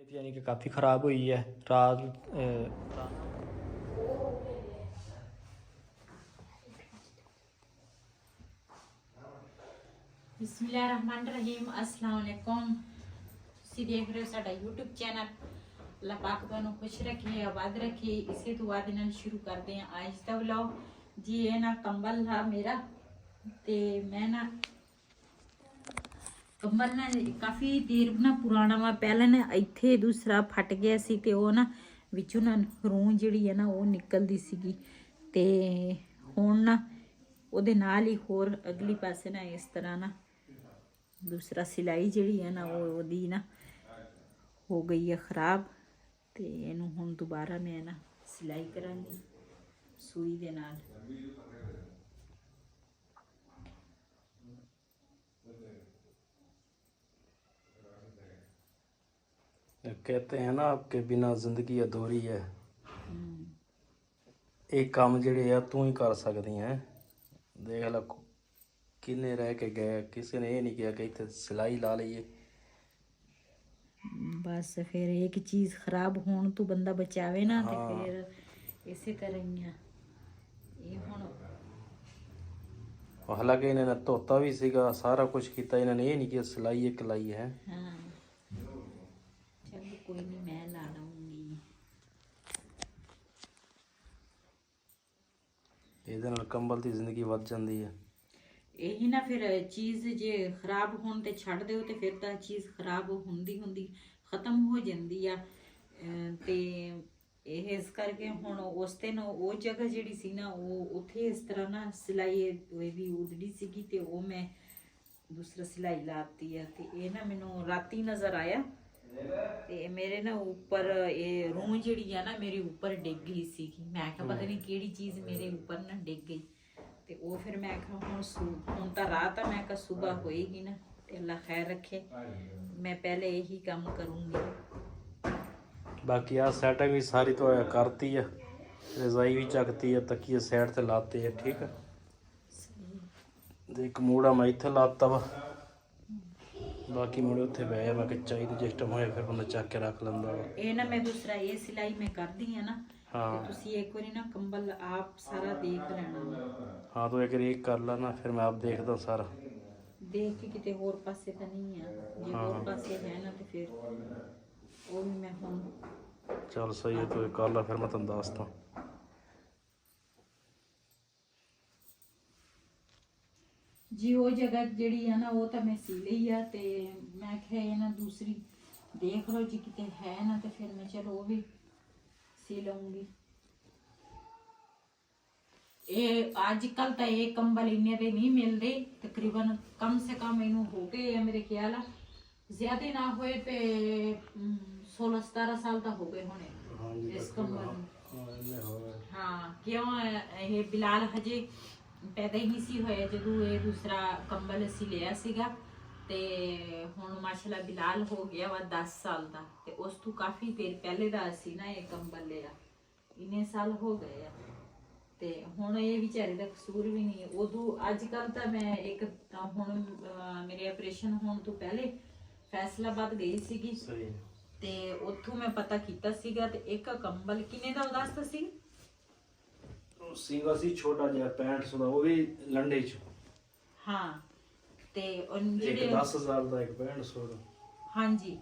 यानी कि काफ़ी ख़राब हुई है रात। बिस्मिल्लाहिर्रहमानिर्रहीम अस्सलाम वालेकुम। ਤੁਸੀਂ ਦੇਖ ਰਹੇ ਹੋ ਸਾਡਾ YouTube ਚੈਨਲ। ਅੱਲਾਹ ਪਾਕ ਤੁਹਾਨੂੰ ਖੁਸ਼ ਰੱਖੇ, ਆਬਾਦ ਰੱਖੇ। ਇਸੇ ਦੁਆ ਦੇ ਨਾਲ ਸ਼ੁਰੂ ਕਰਦੇ ਹਾਂ ਅੱਜ ਦਾ ਵਲੌਗ। ਜੀ ਇਹ ਨਾ ਕੰਬਲ था मेरा ਤੇ ਮੈਂ ਨਾ ਕੰਬਲ ਨਾ ਕਾਫੀ ਦੇਰ ਨਾ ਪੁਰਾਣਾ ਵਾ। ਪਹਿਲਾਂ ਨਾ ਇੱਥੇ ਦੂਸਰਾ ਫਟ ਗਿਆ ਸੀ ਤੇ ਉਹ ਨਾ ਵਿੱਚੋਂ ਨਾ ਰੂੰ ਜਿਹੜੀ ਹੈ ਨਾ ਉਹ ਨਿਕਲਦੀ ਸੀਗੀ ਤੇ ਹੁਣ ਨਾ ਉਹਦੇ ਨਾਲ ਹੀ ਹੋਰ ਅਗਲੀ ਪਾਸੇ ਨਾ ਇਸ ਤਰ੍ਹਾਂ ਨਾ दूसरा सिलाई जी है ना वो ना हो गई है खराब। तो इनू हुण दोबारा मैं ना सिलाई करांगी सूई दे नाल। कहते हैं ना आपके बिना जिंदगी अधूरी है। एक काम जिहड़े आ तू ही कर सकदी है। देख ला किन्ने रह के गए, किसी ने ये नहीं किया कि इतने सिलाई ला लीए। बस फिर एक चीज़ खराब होने तो बंदा बचावे ना। तो फिर इसी तरह ही है ये हुण। हालांकि इन्होंने धोता भी सीगा, सारा कुछ किया, इन्होंने ये नहीं किया सिलाई एक लाई है। हाँ चलो कोई नहीं, मैं ला लूँगी। ਇਹਦੇ ਨਾਲ ਕੰਬਲ ਦੀ ਜ਼ਿੰਦਗੀ ਵੱਧ ਜਾਂਦੀ ਹੈ। यही ना फिर चीज़ जे खराब होने ते छड़ दो तो फिर तो चीज़ खराब होंदी होंदी खत्म हो जाती है। ते इस करके हुण उस दिन वो जगह जिहड़ी सी ना वो उत्थे इस तरह ना सिलाई भी उधड़ी सीगी ते वो मैं दूसरा सिलाई लाती है। ते ये ना मैनू राती नज़र आया ते मेरे ना ऊपर ये रूह जिहड़ी है ना मेरे ऊपर डिग गई सी। मैं कहा पता नहीं किहड़ी चीज़ मेरे ऊपर ना डिग गई। ਤੇ ਉਹ ਫਿਰ ਮੈਂ ਕਿਹਾ ਹੁਣ ਤਾਂ ਰਾਤ ਆ, ਮੈਂ ਕਿਹਾ ਸਵੇਰ ਹੋਏਗੀ ਨਾ ਤੇ ਅੱਲਾ ਖੈਰ ਰੱਖੇ। ਮੈਂ ਪਹਿਲੇ ਇਹੀ ਕੰਮ ਕਰੂੰਗੀ। ਬਾਕੀ ਆ ਸੈਟਿੰਗ ਵੀ ਸਾਰੀ ਤੋਂ ਕਰਤੀ ਆ, ਰਜ਼ਾਈ ਵੀ ਚੱਕਤੀ ਆ, ਤਕੀਏ ਸਾਈਡ ਤੇ ਲਾਤੇ ਆ। ਠੀਕ ਆ ਤੇ ਇੱਕ ਮੂੜਾ ਮੈਂ ਇੱਥੇ ਲਾਤਾ ਵਾ, ਬਾਕੀ ਮੂੜੇ ਉੱਥੇ ਬਹਿ ਮੈਂ ਕਿ ਚਾਹੀਦਾ ਜਿਸ ਟਾਈਮ ਹੋਇਆ ਫਿਰ ਬੰਦਾ ਚੱਕ ਕੇ ਰੱਖ ਲੈਂਦਾ ਵਾ। ਇਹ ਨਾ ਮੈਂ ਦੂਸਰਾ ਇਹ ਸਿਲਾਈ ਮੈਂ ਕਰਦੀ ਆ ਨਾ। हाँ ਤੁਸੀਂ ਇੱਕ ਵਾਰੀ ਨਾ ਕੰਬਲ ਆਪ ਸਾਰਾ ਦੇਖ ਲੈਣਾ। हाँ तो एक एक कर ला ना, फिर मैं आप देखता सारा ਦੇਖ ਕੇ ਕਿਤੇ ਹੋਰ ਪਾਸੇ ਤਾਂ ਨਹੀਂ ਆ। ਜੇ ਹੋਰ ਪਾਸੇ ਹੈ ਨਾ ਤੇ ਫਿਰ ਉਹ ਵੀ ਮੈਂ ਹੁਣ चल सही है। तो एक कर ला फिर मैं तुम दसदा। जी वो जगह ਜਿਹੜੀ ਆ ਨਾ ਉਹ ਤਾਂ ਮੈਂ ਸੀ ਲਈ ਆ ਤੇ ਮੈਂ ਕਿਹਾ ਇਹ ਨਾ ਦੂਸਰੀ ਦੇਖ ਲਓ ਜੀ ਕਿਤੇ ਹੈ ਨਾ ਤੇ ਫਿਰ ਮੈਂ ਚਲੋ ਉਹ ਵੀ सी लूंगी। ये आजकल तो ये कंबल इन्ने दे नहीं मिल रहे, तकरीबन कम से कम इनू हो गए मेरे ख्याल ज्यादा ना होए ते 16-17 साल तो हो गए होने इस कंबल। हाँ क्यों ये बिलाल हजे पैदा ही नहीं सी होया जदों ये दूसरा कंबल असी लिया सीगा ਤੇ ਹੁਣ ਮਾਸ਼ਾਅੱਲਾ ਬਿਲਾਲ ਹੋ ਗਿਆ ਵਾ 10 ਸਾਲ ਦਾ ਤੇ ਉਸ ਤੋਂ ਕਾਫੀ ਦੇਰ ਪਹਿਲੇ ਦਾ ਅਸੀਂ ਨਾ ਇਹ ਕੰਬਲ ਲਿਆ। ਇੰਨੇ ਸਾਲ ਹੋ ਗਏ ਆ ਤੇ ਹੁਣ ਇਹ ਵਿਚਾਰੇ ਦਾ ਕਸੂਰ ਵੀ ਨਹੀਂ। ਉਦੋਂ ਅੱਜ ਕੱਲ ਤਾਂ ਮੈਂ ਇੱਕ ਹੁਣ ਮੇਰੇ ਆਪਰੇਸ਼ਨ ਹੋਣ ਤੋਂ ਪਹਿਲੇ ਫੈਸਲਾਬਾਦ ਗਈ ਸੀਗੀ ਤੇ ਉੱਥੋਂ ਮੈਂ ਪਤਾ ਕੀਤਾ ਸੀਗਾ ਤੇ ਇੱਕ ਕੰਬਲ ਕਿੰਨੇ ਦਾ ਦੱਸਦਾ ਸੀ? ਸੀਗਾ ਸੀ ਛੋਟਾ ਜਿਹਾ 6500 ਦਾ, ਉਹ ਵੀ ਲੰਡੇ ਚ। ਹਾਂ ਤੇ ਜਿਹੜੇ 10000 ਦਾ ਇੱਕ 6500 ਦਾ। ਹਾਂਜੀ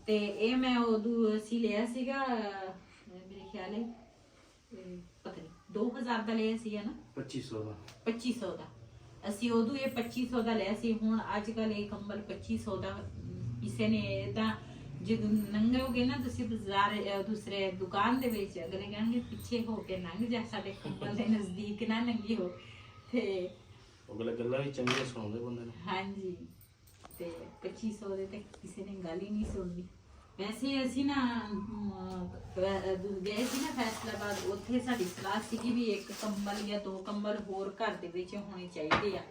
ਤੇ ਇਹ ਮੈਂ ਉਦੋਂ ਅਸੀਂ ਲਿਆ ਸੀਗਾ ਮੇਰੇ ਖਿਆਲ ਹੈ ਪਤਾ ਨਹੀਂ 2000 ਦਾ ਲਿਆ ਸੀ ਨਾ 2500 ਦਾ। 2500 ਦਾ ਅਸੀਂ ਉਦੋਂ ਇਹ 2500 ਦਾ ਲਿਆ ਸੀ। ਹੁਣ ਅੱਜ ਕੱਲ ਇਹ ਕੰਬਲ 2500 ਦਾ ਕਿਸੇ ਨੇ ਤਾਂ ਜਦੋਂ ਲੰਘੋਗੇ ਨਾ ਤੁਸੀਂ ਬਾਜ਼ਾਰ ਦੂਸਰੇ ਦੁਕਾਨ ਦੇ ਵਿੱਚ ਅਗਲੇ ਕਹਿਣਗੇ ਪਿੱਛੇ ਹੋ ਕੇ ਲੰਘ ਜਾ, ਸਾਡੇ ਕੰਬਲ ਦੇ ਨਜ਼ਦੀਕ ਨਾ ਲੰਘੀ ਹੋ। ਤੇ ਅਗਲੇ ਗੱਲਾਂ ਵੀ ਚੰਗੀਆਂ ਸੁਣਾਉਂਦੇ ਬੰਦੇ ਨੂੰ। ਹਾਂਜੀ ਤੇ 2500 ਦੇ ਤੇ ਕਿਸੇ ਨੇ ਗੱਲ ਹੀ ਨਹੀਂ ਸੁਣਨੀ। ਵੈਸੇ ਅਸੀਂ ਨਾ ਗਏ ਸੀ ਨਾ ਫੈਸਲਾਬਾਦ, ਉੱਥੇ ਸਾਡੀ ਸਲਾਹ ਸੀਗੀ ਵੀ ਇੱਕ ਕੰਬਲ ਜਾਂ 2 ਕੰਬਲ ਹੋਰ ਘਰ ਦੇ ਵਿੱਚ ਹੋਣੇ ਚਾਹੀਦੇ ਆ,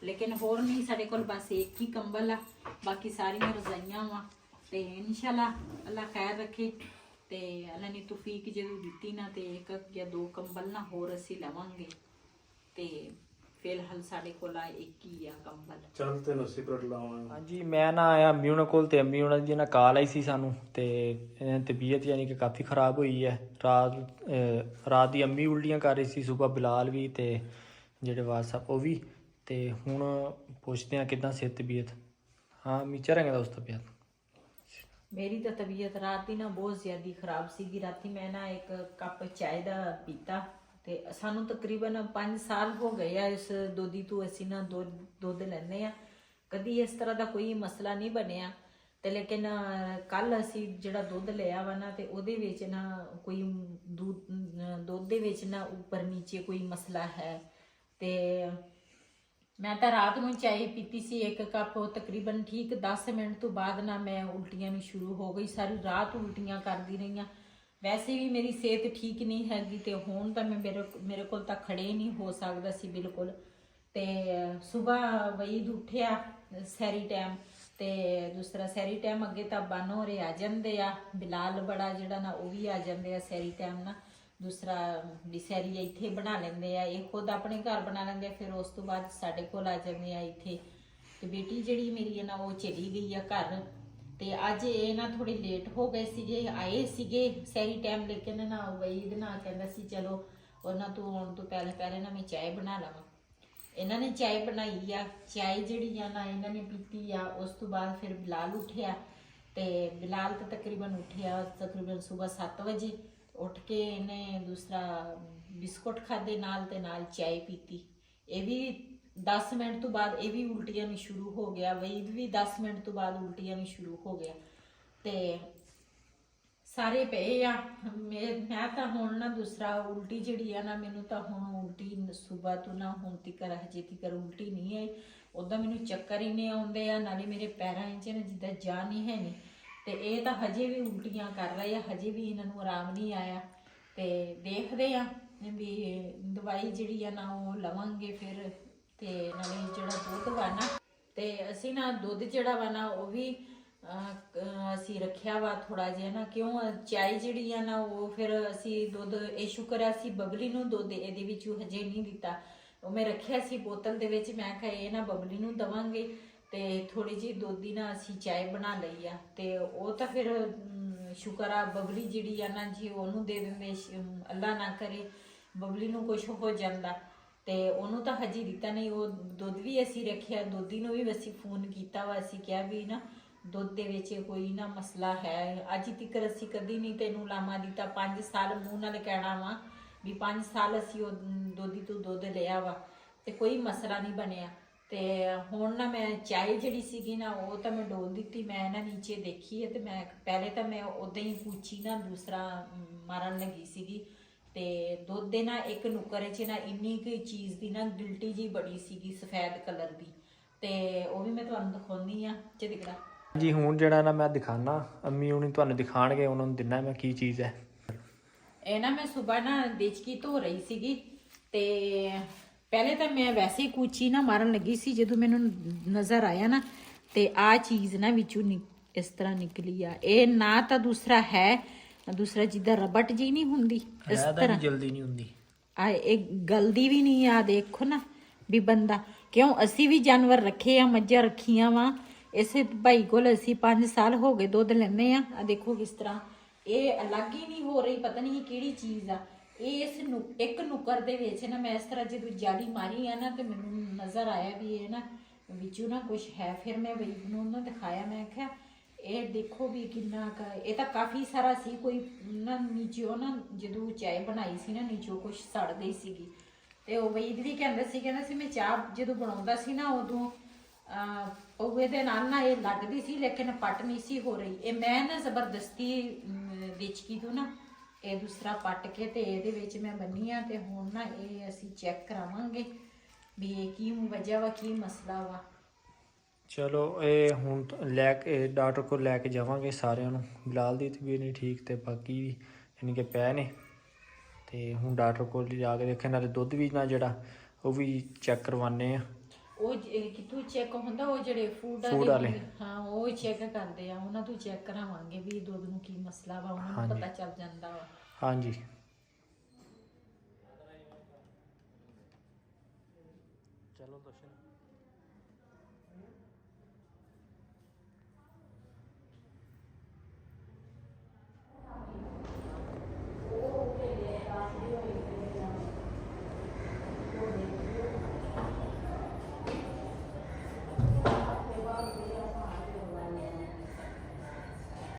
ਲੇਕਿਨ ਹੋਰ ਨਹੀਂ ਸਾਡੇ ਕੋਲ ਬਸ ਇੱਕ ਹੀ ਕੰਬਲ ਆ, ਬਾਕੀ ਸਾਰੀਆਂ ਰਜ਼ਾਈਆਂ ਵਾ। ਤੇ ਇਨਸ਼ਾਅੱਲਾ ਅੱਲਾ ਖੈਰ ਰੱਖੇ ਤੇ ਅੱਲਾ ਨੇ ਤੌਫੀਕ ਜਦੋਂ ਦਿੱਤੀ ਨਾ ਤੇ ਇੱਕ ਜਾਂ 2 ਕੰਬਲ ਨਾ ਹੋਰ ਅਸੀਂ ਲਵਾਂਗੇ। ਤੇ ਫਿਲਹਾਲ ਸਾਡੇ ਕੋਲ ਆ ਇੱਕ ਹੀ ਆ ਕੰਬਲ। ਚੱਲ ਤੈਨੂੰ ਸਿਗਰਟ ਲਾਵਾਂਗਾ। ਹਾਂਜੀ, ਮੈਂ ਨਾ ਆਇਆ ਅੰਮੀ ਉਹਨਾਂ ਕੋਲ, ਤੇ ਅੰਮੀ ਉਹਨਾਂ ਦੀ ਨਾ ਕਾਲ ਆਈ ਸੀ ਸਾਨੂੰ, ਤੇ ਇਹਨਾਂ ਦੀ ਤਬੀਅਤ ਯਾਨੀ ਕਿ ਕਾਫੀ ਖਰਾਬ ਹੋਈ ਹੈ। ਰਾਤ ਦੀ ਅੰਮੀ ਉਲਟੀਆਂ ਕਰ ਰਹੀ ਸੀ, ਸਵੇਰ ਬਿਲਾਲ ਵੀ ਤੇ ਜਿਹੜੇ ਵਾਸਪ ਉਹ ਵੀ। ਤੇ ਹੁਣ ਪੁੱਛਦੇ ਆ ਕਿੱਦਾਂ ਸਿਹਤ ਤਬੀਅਤ। ਹਾਂ ਅੰਮੀ ਚਰਾਂਗੇ ਦਾ ਉਸ ਤਬੀਅਤ। ਮੇਰੀ ਤਾਂ ਤਬੀਅਤ ਰਾਤ ਦੀ ਨਾ ਬਹੁਤ ਜ਼ਿਆਦਾ ਖਰਾਬ ਸੀਗੀ। ਰਾਤੀ ਮੈਂ ਨਾ ਇੱਕ ਕੱਪ ਚਾਹ ਦਾ ਪੀਤਾ, ਤੇ ਸਾਨੂੰ ਤਕਰੀਬਨ 5 ਸਾਲ ਹੋ ਗਏ ਆ ਇਸ ਦੋਧੀ ਤੋਂ ਅਸੀਂ ਨਾ ਦੁੱਧ ਲੈਂਦੇ ਆ। ਕਦੀ ਇਸ ਤਰ੍ਹਾਂ ਦਾ ਕੋਈ ਮਸਲਾ ਨਹੀਂ ਬਣਿਆ। ਤੇ ਲੇਕਿਨ ਕੱਲ ਅਸੀਂ ਜਿਹੜਾ ਦੁੱਧ ਲਿਆ ਵਾ ਨਾ, ਤੇ ਉਹਦੇ ਵਿੱਚ ਨਾ ਕੋਈ ਦੁੱਧ ਦੇ ਵਿੱਚ ਨਾ ਉੱਪਰ ਨੀਚੇ ਕੋਈ ਮਸਲਾ ਹੈ। ਤੇ ਮੈਂ ਤਾਂ ਰਾਤ ਨੂੰ ਚਾਹ ਪੀਤੀ ਸੀ 1 ਕੱਪ, ਤਕਰੀਬਨ ਠੀਕ 10 ਮਿੰਟ ਤੋਂ ਬਾਅਦ ਨਾ ਮੈਂ ਉਲਟੀਆਂ ਨੂੰ ਸ਼ੁਰੂ ਹੋ ਗਈ। ਸਾਰੀ ਰਾਤ ਉਲਟੀਆਂ ਕਰਦੀ ਰਹੀਆਂ। ਵੈਸੇ ਵੀ ਮੇਰੀ ਸਿਹਤ ਠੀਕ ਨਹੀਂ ਹੈਗੀ, ਤੇ ਹੁਣ ਤਾਂ ਮੇਰੇ ਕੋਲ ਤਾਂ ਖੜੇ ਨਹੀਂ ਹੋ ਸਕਦਾ ਸੀ ਬਿਲਕੁਲ। ਤੇ ਸਵੇਰ ਵਈਦ ਉੱਠਿਆ ਸੈਰੀ ਟਾਈਮ, ਤੇ ਦੂਸਰਾ ਸੈਰੀ ਟਾਈਮ ਅੱਗੇ ਤਾਂ ਬਾਨੋ ਰੇ ਆ ਜਾਂਦੇ ਆ, ਬਿਲਾਲ ਬੜਾ ਜਿਹੜਾ ਨਾ ਉਹ ਵੀ ਆ ਜਾਂਦੇ ਆ ਸੈਰੀ ਟਾਈਮ ਨਾ। ਦੂਸਰਾ ਵੀ ਸੈਰੀ ਇੱਥੇ ਬਣਾ ਲੈਂਦੇ ਆ, ਇਹ ਖੁਦ ਆਪਣੇ ਘਰ ਬਣਾ ਲੈਂਦੇ ਆ, ਫਿਰ ਉਸ ਤੋਂ ਬਾਅਦ ਸਾਡੇ ਕੋਲ ਆ ਜਾਂਦੇ ਆ ਇੱਥੇ। ਤੇ ਬੇਟੀ ਜਿਹੜੀ ਮੇਰੀ ਹੈ ਨਾ ਉਹ ਚਲੀ ਗਈ ਆ ਘਰ। ਤੇ ਅੱਜ ਇਹ ਨਾ ਥੋੜੀ ਲੇਟ ਹੋ ਗਏ ਸੀਗੇ, ਆਏ ਸੀਗੇ ਸਹੀ ਟਾਈਮ, ਲੇਕਿਨ ਨਾ ਵਈਦ ਨਾ ਕਹਿੰਦਾ ਸੀ ਚਲੋ ਉਹਨਾਂ ਤੋਂ ਆਉਣ ਤੋਂ ਪਹਿਲੇ ਨਾ ਮੈਂ ਚਾਹ ਬਣਾ ਲਵਾਂ। ਇਹਨਾਂ ਨੇ ਚਾਹ ਬਣਾਈ ਆ। ਚਾਹ ਜਿਹੜੀ ਆ ਨਾ ਇਹਨਾਂ ਨੇ ਪੀਤੀ ਆ। ਉਸ ਤੋਂ ਬਾਅਦ ਫਿਰ ਬਿਲਾਲ ਉੱਠਿਆ, ਤੇ ਬਿਲਾਲ ਤਾਂ ਤਕਰੀਬਨ ਉੱਠਿਆ ਤਕਰੀਬਨ ਸਵੇਰ 7 ਵਜੇ। ਉੱਠ ਕੇ ਇਹਨੇ ਦੂਸਰਾ ਬਿਸਕੁਟ ਖਾਦੇ ਨਾਲ, ਤੇ ਨਾਲ ਚਾਹ ਪੀਤੀ। ਇਹ ਵੀ 10 ਮਿੰਟ ਤੋਂ ਬਾਅਦ ਇਹ ਵੀ ਉਲਟੀਆਂ ਨੂੰ ਸ਼ੁਰੂ ਹੋ ਗਿਆ। ਵਈਦ ਵੀ 10 ਮਿੰਟ ਤੋਂ ਬਾਅਦ ਉਲਟੀਆਂ ਨੂੰ ਸ਼ੁਰੂ ਹੋ ਗਿਆ। ਤੇ ਸਾਰੇ ਪਏ ਆ। ਮੈਂ ਤਾਂ ਹੁਣ ਨਾ ਦੂਸਰਾ ਉਲਟੀ ਜਿਹੜੀ ਆ ਨਾ, ਮੈਨੂੰ ਤਾਂ ਹੁਣ ਉਲਟੀ ਸਵੇਰ ਤੋਂ ਨਾ ਹੁਣ ਤੀਕਰ ਹਜੇ ਤੀਕਰ ਉਲਟੀ ਨਹੀਂ ਆਈ। ਉੱਦਾਂ ਮੈਨੂੰ ਚੱਕਰ ਹੀ ਨਹੀਂ ਆਉਂਦੇ ਆ, ਨਾਲੇ ਮੇਰੇ ਪੈਰਾਂ 'ਚ ਨਾ ਜਿੱਦਾਂ ਜਾਨ ਹੀ ਹੈ ਨਹੀਂ। ਤੇ ਇਹ ਤਾਂ ਹਜੇ ਵੀ ਉਲਟੀਆਂ ਕਰ ਰਹੇ ਆ, ਹਜੇ ਵੀ ਇਹਨਾਂ ਨੂੰ ਆਰਾਮ ਨਹੀਂ ਆਇਆ। ਤੇ ਦੇਖਦੇ ਆ ਵੀ ਦਵਾਈ ਜਿਹੜੀ ਆ ਨਾ ਉਹ ਲਵਾਂਗੇ ਫਿਰ। ਤੇ ਨਾਲੇ ਜਿਹੜਾ ਦੁੱਧ ਵਾ ਨਾ, ਤੇ ਅਸੀਂ ਨਾ ਦੁੱਧ ਜਿਹੜਾ ਵਾ ਨਾ ਉਹ ਵੀ ਅਸੀਂ ਰੱਖਿਆ ਵਾ ਥੋੜਾ ਜਿਹਾ ਨਾ, ਕਿਉਂ ਚਾਹ ਜਿਹੜੀ ਆ ਨਾ ਉਹ ਫਿਰ ਅਸੀਂ ਦੁੱਧ, ਇਹ ਸ਼ੁਕਰ ਆ ਅਸੀਂ ਬਬਲੀ ਨੂੰ ਦੁੱਧ ਇਹਦੇ ਵਿੱਚ ਹਜੇ ਨਹੀਂ ਦਿੱਤਾ। ਉਹ ਮੈਂ ਰੱਖਿਆ ਸੀ ਬੋਤਲ ਦੇ ਵਿੱਚ। ਮੈਂ ਕਿਹਾ ਇਹ ਨਾ ਬਬਲੀ ਨੂੰ ਦਵਾਂਗੇ, ਤੇ ਥੋੜੀ ਜਿਹੀ ਦੁੱਧ ਦੀ ਨਾ ਅਸੀਂ ਚਾਹ ਬਣਾ ਲਈ ਆ। ਤੇ ਉਹ ਤਾਂ ਫਿਰ ਸ਼ੁਕਰ ਆ ਬਬਲੀ ਜਿਹੜੀ ਆ ਨਾ ਜੀ ਉਹਨੂੰ ਦੇ ਦਿੰਦੇ, ਅੱਲਾ ਨਾ ਕਰੇ ਬਬਲੀ ਨੂੰ ਕੁਝ ਹੋ ਜਾਂਦਾ। ਤੇ ਉਹਨੂੰ ਤਾਂ ਹਜੇ ਦਿੱਤਾ ਨਹੀਂ। ਉਹ ਦੁੱਧ ਵੀ ਅਸੀਂ ਰੱਖਿਆ, ਦੋਧੀ ਨੂੰ ਵੀ ਅਸੀਂ ਫੋਨ ਕੀਤਾ ਵਾ, ਅਸੀਂ ਕਿਹਾ ਵੀ ਨਾ ਦੁੱਧ ਦੇ ਵਿੱਚ ਕੋਈ ਨਾ ਮਸਲਾ ਹੈ। ਅੱਜ ਤੱਕ ਅਸੀਂ ਕਦੀ ਨਹੀਂ ਤੈਨੂੰ ਲਾਮਾ ਦਿੱਤਾ। 5 ਸਾਲ ਮੂੰਹ ਨਾਲ ਕਹਿਣਾ ਵਾ ਵੀ 5 ਸਾਲ ਅਸੀਂ ਉਹ ਦੋਧੀ ਤੋਂ ਦੁੱਧ ਲਿਆ ਵਾ, ਤੇ ਕੋਈ ਮਸਲਾ ਨਹੀਂ ਬਣਿਆ। ਤੇ ਹੁਣ ਨਾ ਮੈਂ ਚਾਹ ਜਿਹੜੀ ਸੀਗੀ ਨਾ ਉਹ ਤਾਂ ਮੈਂ ਡੋਲ ਦਿੱਤੀ। ਮੈਂ ਨਾ ਨੀਚੇ ਦੇਖੀ ਹੈ, ਤੇ ਮੈਂ ਪਹਿਲੇ ਤਾਂ ਮੈਂ ਉਦਾਂ ਹੀ ਪੂਛੀ ਨਾ ਦੂਸਰਾ ਮਾਰਨ ਲੱਗੀ ਸੀਗੀ। ਤੇ ਦੁੱਧ ਦੇ ਨਾ ਇੱਕ ਨੁੱਕਰ 'ਚ ਨਾ ਇੰਨੀ ਕੁ ਚੀਜ਼ ਦੀ ਨਾ ਗਿਲਟੀ ਜੀ ਬੜੀ ਸੀਗੀ ਸਫੈਦ ਕਲਰ ਦੀ, ਤੇ ਉਹ ਵੀ ਮੈਂ ਤੁਹਾਨੂੰ ਦਿਖਾਉਂਦੀ ਆ ਚਿਦਕੜਾ ਜੀ। ਹੁਣ ਜਿਹੜਾ ਨਾ ਮੈਂ ਦਿਖਾਣਾ, ਅੰਮੀ ਹੁਣੀ ਤੁਹਾਨੂੰ ਦਿਖਾਣਗੇ, ਉਹਨਾਂ ਨੂੰ ਦਿਨਾ ਮੈਂ ਕੀ ਚੀਜ਼ ਹੈ। ਇਹ ਨਾ ਮੈਂ ਸਵੇਰ ਨਾ ਦੇਚਕੀ ਧੋ ਰਹੀ ਸੀਗੀ, ਤੇ ਪਹਿਲੇ ਤਾਂ ਮੈਂ ਵੈਸੇ ਕੂਚੀ ਨਾ ਮਾਰਨ ਲੱਗੀ ਸੀ, ਜਦੋਂ ਮੈਨੂੰ ਨਜ਼ਰ ਆਇਆ ਨਾ ਤੇ ਆ ਚੀਜ਼ ਨਾ ਵਿੱਚੋਂ ਇਸ ਤਰ੍ਹਾਂ ਨਿਕਲੀ ਆ। ਇਹ ਨਾ ਤਾਂ ਦੂਸਰਾ ਹੈ, ਦੂਸਰਾ ਜਿੱਦਾਂ ਰਬਟ ਜੀ ਨਹੀਂ ਹੁੰਦੀ ਇਸ ਤਰ੍ਹਾਂ ਜਲਦੀ ਨਹੀਂ ਹੁੰਦੀ ਆ, ਇਹ ਗਲਦੀ ਵੀ ਨਹੀਂ ਆ। ਦੇਖੋ ਨਾ ਵੀ ਬੰਦਾ, ਕਿਉਂ ਅਸੀਂ ਵੀ ਜਾਨਵਰ ਰੱਖੇ ਆ, ਮੱਝਾਂ ਰੱਖੀਆਂ ਵਾ। ਇਸੇ ਭਾਈ ਕੋਲ ਅਸੀਂ 5 ਸਾਲ ਹੋ ਗਏ ਦੁੱਧ ਲੈਂਦੇ ਆ। ਆ ਦੇਖੋ ਕਿਸ ਤਰ੍ਹਾਂ ਇਹ ਅਲੱਗ ਹੀ ਨਹੀਂ ਹੋ ਰਹੀ, ਪਤਾ ਨਹੀਂ ਕਿਹੜੀ ਚੀਜ਼ ਆ ਇਹ। ਇਸ ਨੂੰ ਇੱਕ ਨੁੱਕਰ ਦੇ ਵਿੱਚ ਨਾ ਮੈਂ ਇਸ ਤਰ੍ਹਾਂ ਜਦੋਂ ਜਾਲੀ ਮਾਰੀ ਆ ਨਾ, ਤੇ ਮੈਨੂੰ ਨਜ਼ਰ ਆਇਆ ਵੀ ਇਹ ਨਾ ਵਿੱਚੋਂ ਨਾ ਕੁਝ ਹੈ। ਫਿਰ ਮੈਂ ਬਈ ਨੂੰ ਨਾ ਦਿਖਾਇਆ, ਮੈਂ ਕਿਹਾ ਇਹ ਦੇਖੋ ਵੀ ਕਿੰਨਾ ਇਹ ਤਾਂ ਕਾਫੀ ਸਾਰਾ ਸੀ। ਕੋਈ ਨਾ ਨੀਚੋਂ ਨਾ ਜਦੋਂ ਚਾਹ ਬਣਾਈ ਸੀ ਨਾ ਨੀਚੋਂ ਕੁਝ ਸੜ ਗਈ ਸੀਗੀ। ਤੇ ਉਹ ਬਈ ਵੀ ਕਹਿੰਦਾ ਸੀ ਮੈਂ ਚਾਹ ਜਦੋਂ ਬਣਾਉਂਦਾ ਸੀ ਨਾ ਉਦੋਂ ਪਊਏ ਦੇ ਨਾਲ ਨਾ ਇਹ ਲੱਗਦੀ ਸੀ, ਲੇਕਿਨ ਪੱਟ ਨਹੀਂ ਸੀ ਹੋ ਰਹੀ। ਇਹ ਮੈਂ ਨਾ ਜ਼ਬਰਦਸਤੀ ਦੇਚਕੀ ਤੋਂ ਨਾ ਇਹ ਦੂਸਰਾ ਪੱਟ ਕੇ ਤੇ ਇਹਦੇ ਵਿੱਚ ਮੈਂ ਬੰਨੀ ਆ। ਤੇ ਹੁਣ ਨਾ ਇਹ ਅਸੀਂ ਚੈੱਕ ਕਰਾਵਾਂਗੇ ਵੀ ਇਹ ਕੀ ਵਜ੍ਹਾ ਵਾ, ਕੀ ਮਸਲਾ ਵਾ। ਚਲੋ ਇਹ ਹੁਣ ਲੈ ਕੇ ਡਾਕਟਰ ਕੋਲ ਲੈ ਕੇ ਜਾਵਾਂਗੇ ਸਾਰਿਆਂ ਨੂੰ। ਬਿਲਾਲ ਦੀ ਤਬੀਅਤ ਨਹੀਂ ਠੀਕ, ਤੇ ਬਾਕੀ ਵੀ ਯਾਨੀ ਕਿ ਪੈ ਨੇ। ਤੇ ਹੁਣ ਡਾਕਟਰ ਕੋਲ ਜਾ ਕੇ ਦੇਖਣ, ਨਾਲੇ ਦੁੱਧ ਵੀ ਨਾ ਜਿਹੜਾ ਉਹ ਵੀ ਚੈੱਕ ਕਰਵਾਨੇ ਆ। ਉਹ ਕਿੱਥੋਂ ਚੈੱਕ ਹੁੰਦਾ? ਉਹ ਜਿਹੜੇ ਫੂਡ ਵਾਲੇ ਹਾਂ ਉਹ ਚੈੱਕ ਕਰਦੇ ਆ, ਉਹਨਾਂ ਤੋਂ ਚੈੱਕ ਕਰਾਵਾਂਗੇ ਵੀ ਦੁੱਧ ਨੂੰ ਕੀ ਮਸਲਾ ਵਾ, ਉਹਨਾਂ ਨੂੰ ਪਤਾ ਚੱਲ ਜਾਂਦਾ ਵਾ। ਹਾਂਜੀ।